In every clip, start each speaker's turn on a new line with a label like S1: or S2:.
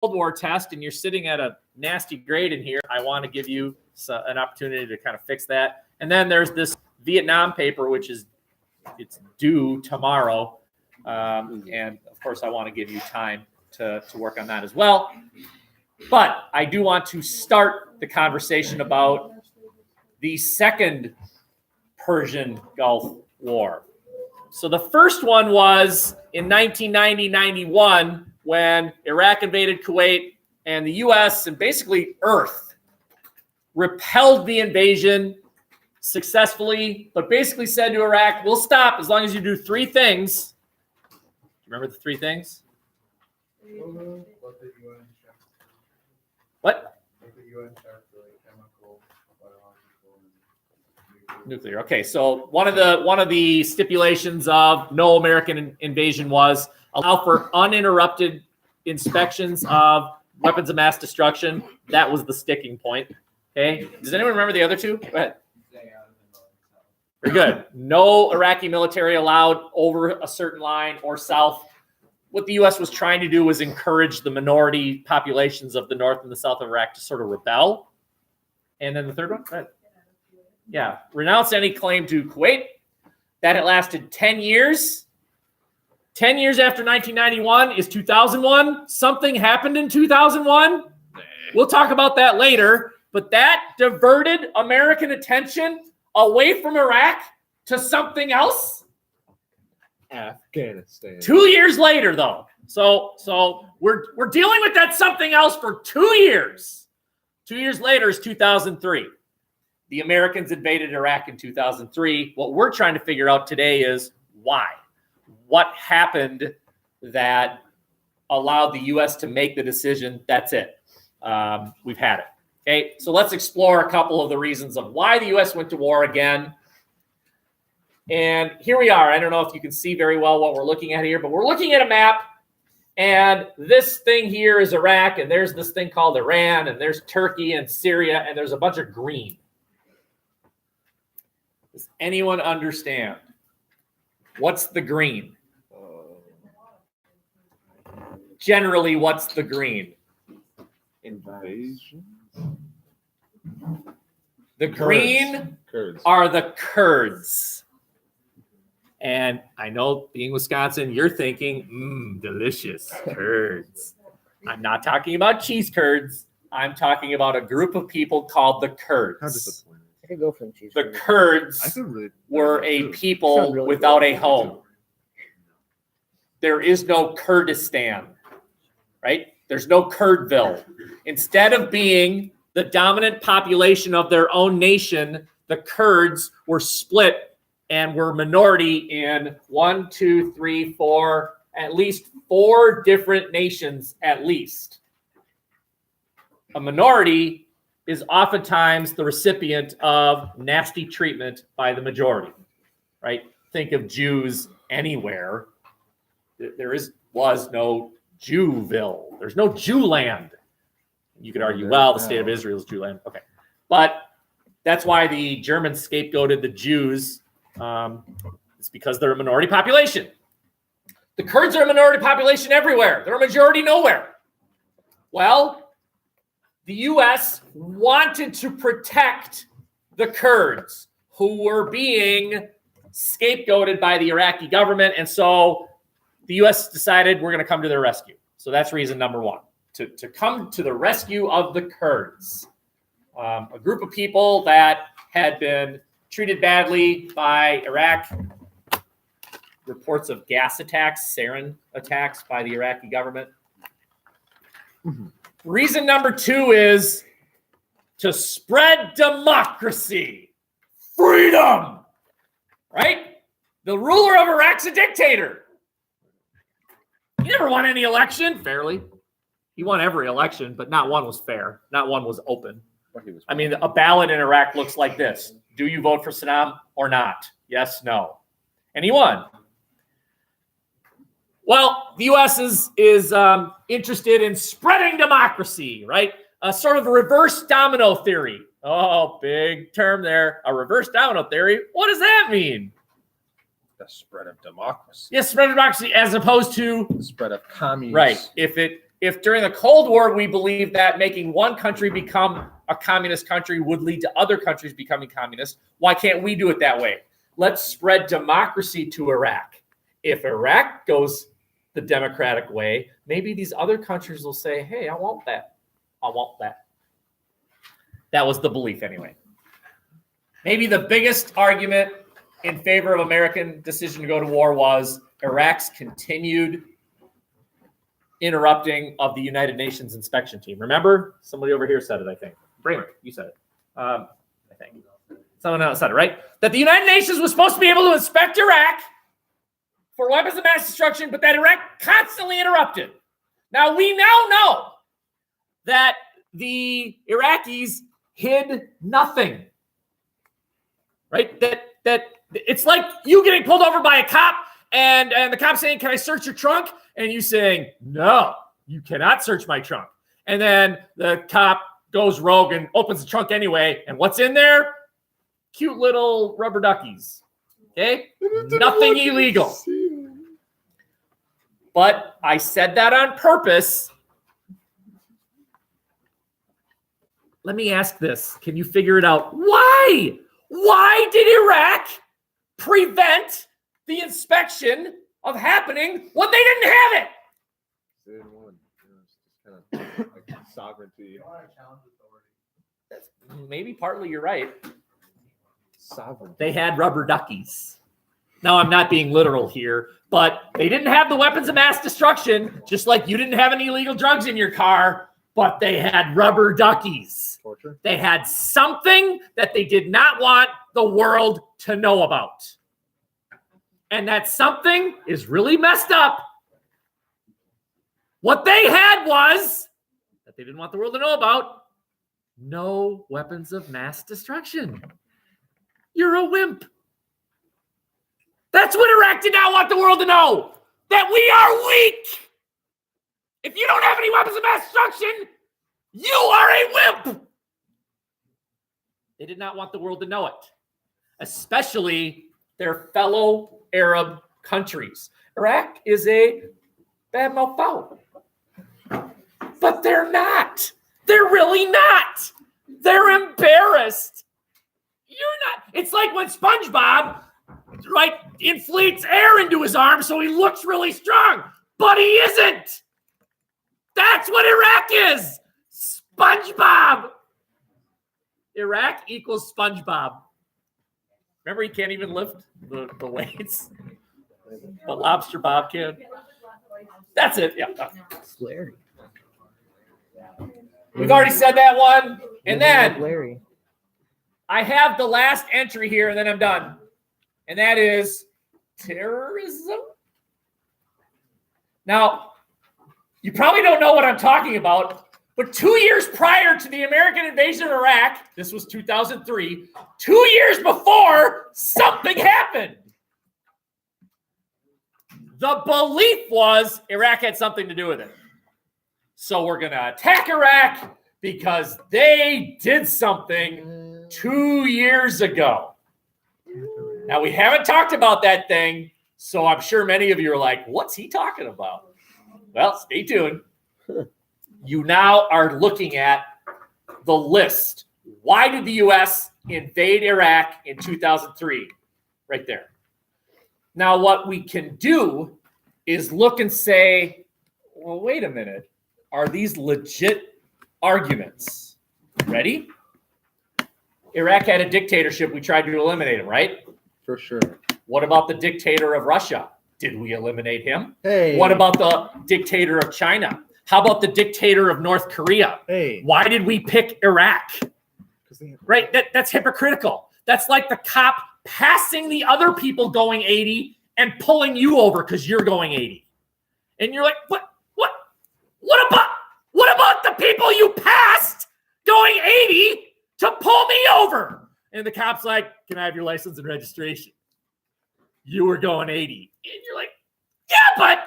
S1: Cold War test and you're sitting at a nasty grade in here, I want to give you an opportunity to kind of fix that. And then there's this Vietnam paper, which it's due tomorrow. And of course, I want to give you time to work on that as well. But I do want to start the conversation about the second Persian Gulf War. So the first one was in 1990-91 when Iraq invaded Kuwait and the U.S. and basically Earth repelled the invasion successfully, but basically said to Iraq, we'll stop as long as you do three things. Do you remember the three things? What? Nuclear. Okay, so one of the stipulations of no American invasion was allow for uninterrupted inspections of weapons of mass destruction. That was the sticking point. Okay. Does anyone remember the other two? Go ahead. Very good. No Iraqi military allowed over a certain line or south. What the U.S. was trying to do was encourage the minority populations of the north and the south of Iraq to sort of rebel. And then the third one? Go ahead. Yeah. Renounce any claim to Kuwait. That had lasted 10 years. 10 years after 1991 is 2001. Something happened in 2001. We'll talk about that later. But that diverted American attention away from Iraq to something else.
S2: Afghanistan.
S1: 2 years later, though. So we're dealing with that something else for 2 years. 2 years later is 2003. The Americans invaded Iraq in 2003. What we're trying to figure out today is why. What happened that allowed the U.S. to make the decision? That's it. We've had it. Okay, so let's explore a couple of the reasons of why the U.S. went to war again. And here we are. I don't know if you can see very well what we're looking at here, but we're looking at a map. And this thing here is Iraq, and there's this thing called Iran, and there's Turkey and Syria, and there's a bunch of green. Does anyone understand? What's the green? Generally, what's the green?
S2: Invasion.
S1: The green are the Kurds. And I know, being Wisconsin, you're thinking, delicious Kurds. I'm not talking about cheese curds. I'm talking about a group of people called the Kurds.
S2: How disappointing.
S3: I could go from cheese.
S1: The Kurds were a people without a home. There is no Kurdistan, right? There's no Kurdville. Instead of being the dominant population of their own nation, the Kurds were split and were minority in 1, 2, 3, 4, at least 4 different nations at least. A minority is oftentimes the recipient of nasty treatment by the majority, right? Think of Jews anywhere. There was no Jewville. There's no Jewland. You could argue, well, the state of Israel is Jewland. Okay. But that's why the Germans scapegoated the Jews. It's because they're a minority population. The Kurds are a minority population everywhere. They're a majority nowhere. Well, the U.S. wanted to protect the Kurds who were being scapegoated by the Iraqi government. And so the U.S. decided we're going to come to their rescue. So that's reason number one, to come to the rescue of the Kurds, a group of people that had been treated badly by Iraq. Reports of gas attacks, sarin attacks by the Iraqi government. Reason number two is to spread democracy, freedom, right? The ruler of Iraq's a dictator. He never won any election fairly. He won every election, but not one was fair. Not one was open. I mean, a ballot in Iraq looks like this. Do you vote for Saddam or not? Yes, no. And he won. Well, the U.S. is interested in spreading democracy, right? A sort of a reverse domino theory. Oh, big term there. A reverse domino theory. What does that mean?
S2: The spread of democracy.
S1: Yes, spread of democracy as opposed to
S2: the spread of communism.
S1: Right. If it if during the Cold War we believed that making one country become a communist country would lead to other countries becoming communist, why can't we do it that way? Let's spread democracy to Iraq. If Iraq goes the democratic way, maybe these other countries will say, hey, I want that. I want that. That was the belief anyway. Maybe the biggest argument in favor of American decision to go to war was Iraq's continued interrupting of the United Nations inspection team. Remember? Somebody over here said it, I think. Bramer, you said it. I think. Someone else said it, right? That the United Nations was supposed to be able to inspect Iraq for weapons of mass destruction, but that Iraq constantly interrupted. Now, we now know that the Iraqis hid nothing, right? That it's like you getting pulled over by a cop and the cop saying, can I search your trunk? And you saying, no, you cannot search my trunk. And then the cop goes rogue and opens the trunk anyway. And what's in there? Cute little rubber duckies. Okay? Nothing illegal. But I said that on purpose. Let me ask this. Can you figure it out? Why? Why did Iraq prevent the inspection of happening when they didn't have it?
S2: They didn't want it. It's kind of like sovereignty.
S1: That's, maybe partly you're right.
S2: Sovereignty.
S1: They had rubber duckies. Now, I'm not being literal here, but they didn't have the weapons of mass destruction, just like you didn't have any illegal drugs in your car, but they had rubber duckies.
S2: Torture.
S1: They had something that they did not want the world to know about. And that something is really messed up. What they had was, that they didn't want the world to know about, no weapons of mass destruction. You're a wimp. That's what Iraq did not want the world to know. That we are weak. If you don't have any weapons of mass destruction, you are a wimp. They did not want the world to know it, especially their fellow Arab countries. Iraq is a bad mofo. But they're not. They're really not. They're embarrassed. You're not. It's like when SpongeBob, right, inflates air into his arm so he looks really strong, but he isn't. That's what Iraq is. SpongeBob. Iraq equals SpongeBob. Remember, he can't even lift the weights. But Lobster Bob can. That's it. Yeah.
S3: It's Larry.
S1: We've already said that one. And then
S3: Larry.
S1: I have the last entry here, and then I'm done. And that is terrorism. Now, you probably don't know what I'm talking about, but 2 years prior to the American invasion of Iraq, this was 2003, 2 years before, something happened. The belief was Iraq had something to do with it. So we're going to attack Iraq because they did something 2 years ago. Now, we haven't talked about that thing, so I'm sure many of you are like, what's he talking about? Well, stay tuned. You now are looking at the list. Why did the U.S. invade Iraq in 2003? Right there. Now, what we can do is look and say, well, wait a minute. Are these legit arguments? Ready? Iraq had a dictatorship. We tried to eliminate him, right?
S2: For sure.
S1: What about the dictator of Russia? Did we eliminate him?
S2: Hey.
S1: What about the dictator of China? How about the dictator of North Korea?
S2: Hey.
S1: Why did we pick Iraq?
S2: They...
S1: Right? That's hypocritical. That's like the cop passing the other people going 80 and pulling you over because you're going 80. And you're like, what about the people you passed going 80 to pull me over? And the cop's like, can I have your license and registration? You were going 80. And you're like, yeah, but,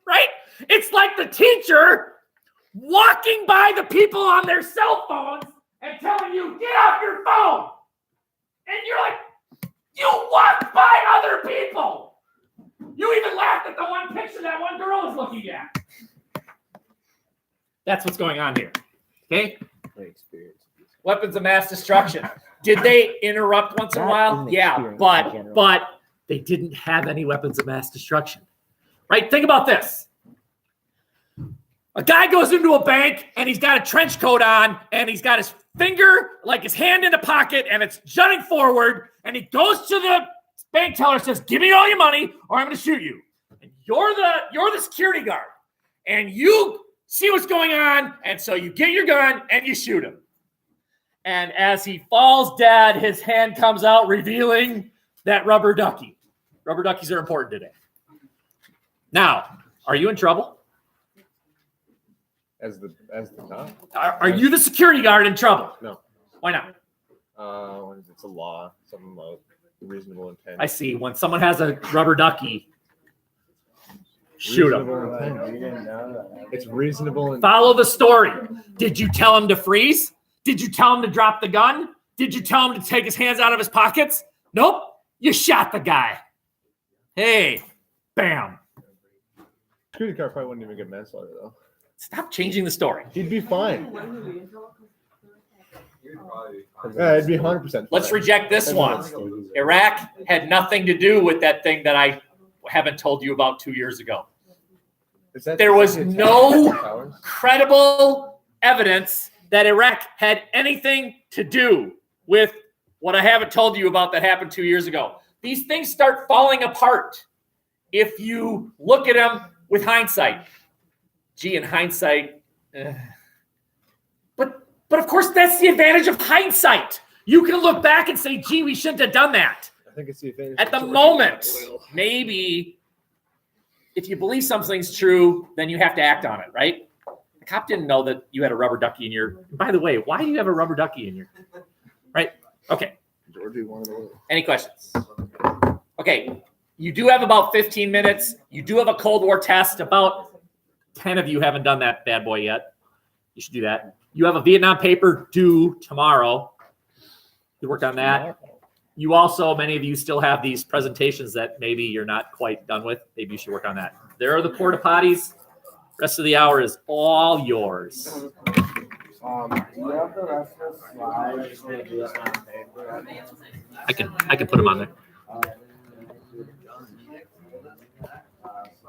S1: right? It's like the teacher walking by the people on their cell phones and telling you, get off your phone. And you're like, you walked by other people. You even laughed at the one picture that one girl was looking at. That's what's going on here. Okay?
S2: My experience.
S1: Weapons of mass destruction. Did they interrupt once in a while? Yeah, but they didn't have any weapons of mass destruction. Right? Think about this. A guy goes into a bank and he's got a trench coat on and he's got his finger, like his hand in the pocket, and it's jutting forward, and he goes to the bank teller and says, "Give me all your money or I'm going to shoot you." And you're the security guard and you see what's going on, and so you get your gun and you shoot him. And as he falls dead, his hand comes out revealing that rubber ducky. Rubber duckies are important today. Now, are you in trouble?
S2: As the top?
S1: Are you the security guard in trouble?
S2: No.
S1: Why not?
S2: It's a law, something like reasonable intent.
S1: I see. When someone has a rubber ducky, shoot them.
S2: It's reasonable.
S1: Follow the story. Did you tell him to freeze? Did you tell him to drop the gun? Did you tell him to take his hands out of his pockets? Nope. You shot the guy. Hey, bam.
S2: Security guard probably wouldn't even get manslaughter though.
S1: Stop changing the story.
S2: He'd be fine. Yeah, it'd be 100%.
S1: Let's reject this one. Iraq had nothing to do with that thing that I haven't told you about 2 years ago. There was no credible evidence that Iraq had anything to do with what I haven't told you about that happened 2 years ago. These things start falling apart if you look at them with hindsight. Gee, in hindsight. But of course, that's the advantage of hindsight. You can look back and say, gee, we shouldn't have done that.
S2: I think it's the advantage.
S1: At the moment, maybe if you believe something's true, then you have to act on it, right? The cop didn't know that you had a rubber ducky in your. By the way, why do you have a rubber ducky in your? Right? Okay.
S2: Georgie wanted a little.
S1: Any questions? Okay. You do have about 15 minutes. You do have a Cold War test. About 10 of you haven't done that bad boy yet. You should do that. You have a Vietnam paper due tomorrow. You worked on that. You also, many of you still have these presentations that maybe you're not quite done with. Maybe you should work on that. There are the porta potties. Rest of the hour is all yours.
S3: Do you have the rest of the slides for the Vietnam paper?
S1: I can put them on there.